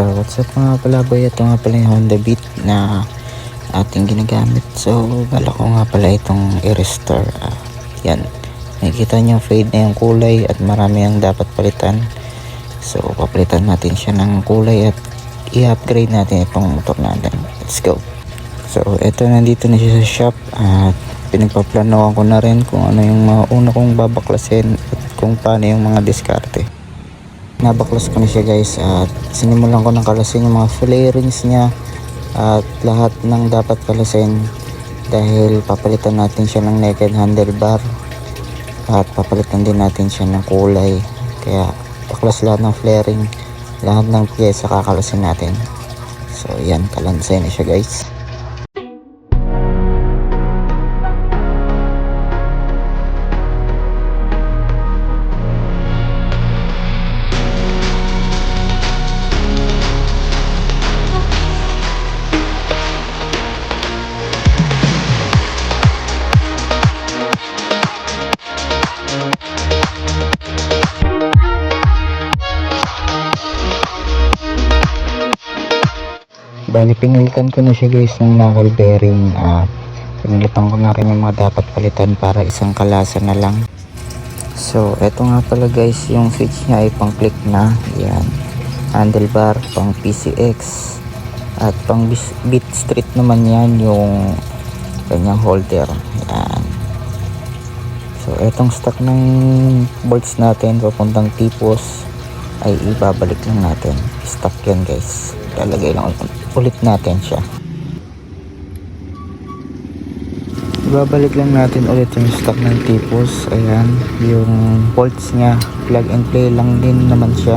So what's up mga palaboy, ito nga pala yung Honda Beat na ating ginagamit. So bala ko nga pala itong i-restore. Yan, nakikita nyo fade na yung kulay at marami ang dapat palitan. So papalitan natin siya ng kulay at i-upgrade natin itong motor natin. Let's go. So ito, nandito na siya sa shop at pinagpaplanoan ko na rin kung ano yung mga una kong babaklasin at kung paano yung mga diskarte. Nabaklas ko na siya guys at sinimulan ko ng kalasin yung mga flarings niya at lahat ng dapat kalasin dahil papalitan natin siya ng naked handlebar at papalitan din natin siya ng kulay, kaya baklas lahat ng flaring, lahat ng piyesa kakalasin natin. So yan, kalansay na siya guys. Bali, pinilitan ko na siya guys ng knuckle bearing at pinilitan ko na rin yung mga dapat palitan para isang kalasan na lang. So eto nga pala guys, yung switch niya ay pang click na, yan, handlebar, pang PCX at pang beat street naman yan yung kanyang holder, yan. So etong stock ng bolts natin papuntang tipos ay ibabalik lang natin, stock yan guys, lalagay lang ulit natin siya. Ibabalik lang natin ulit yung stock ng tipos. Ayan, yung bolts nya plug and play lang din naman siya,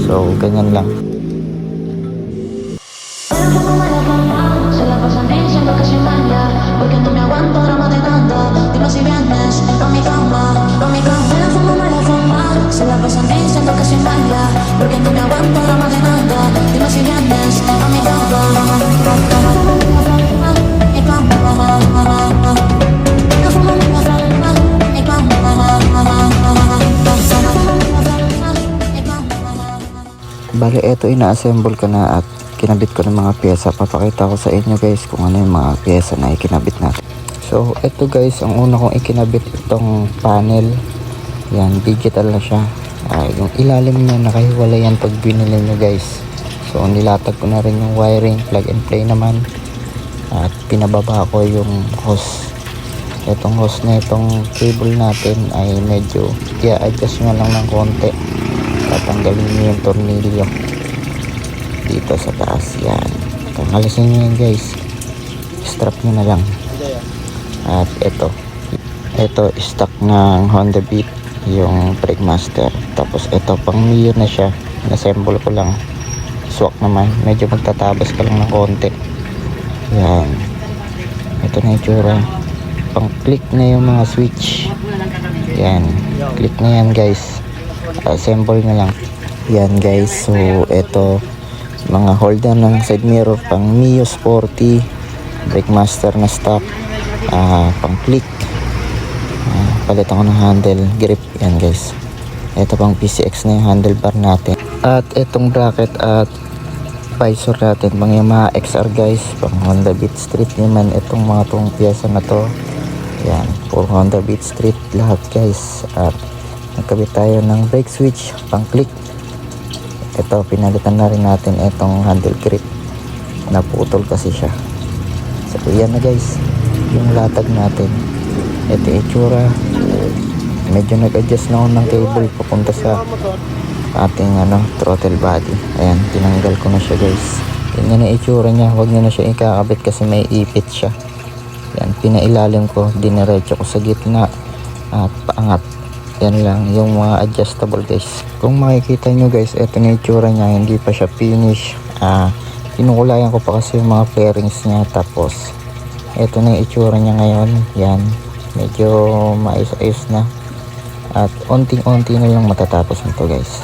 so ganyan lang. Bale, eto ina-assemble ko na at kinabit ko ng mga pyesa. Papakita ko sa inyo guys kung ano yung mga pyesa na ikinabit natin. So eto guys, ang una kong ikinabit itong panel. Yan, digital na siya. Yung ilalim niya nakahiwalay yan pag binili nyo guys. So nilatag ko na rin yung wiring, plug and play naman. At pinababa ko yung hose. Itong hose na itong cable natin ay medyo i-adjust nyo lang ng konti. Tatanggalin nyo yung tornilyo dito sa taas, yan. Tangalisin nyo yan guys, strap nyo na lang. At ito stock ng Honda Beat, yung brake master. Tapos ito pang Mio na siya, assemble ko lang. Swak naman, medyo magtatabas ka lang ng konti. Yan, ito na yung tsura. Pang click na yung mga switch, yan, click na yan guys, assemble na lang yan guys. So ito, mga holder ng side mirror pang Mio Sporty, brake master na stock, pang click, palitan ko ng handle grip, yan guys. Ito pang PCX na yung handlebar natin. At itong bracket at visor natin pang Yamaha XR guys, pang Honda Beat Street naman itong mga tong piyesa na to. Yan, for Honda Beat Street lahat guys. At nagkabit tayo ng brake switch pang click. Ito, pinalitan na rin natin itong handle grip, naputol kasi siya. So yan na guys yung latag natin. Ito itsura, medyo nag-adjust na ako ng cable papunta sa ating throttle body. Ayan, tinanggal ko na siya guys. Tingnan na itsura niya, huwag nyo na siya ikakabit kasi may ipit siya. Yan, pinailalim ko, diniretso ko sa gitna at paangat. Yan lang yung mga adjustable guys. Kung makikita nyo guys, ito na yung itsura niya, hindi pa siya finish. Kinukulayan ko pa kasi yung mga fairings niya. Tapos ito na yung itsura niya ngayon. Yan, medyo maayos-ayos na at unting-unti na lang matatapos nito guys.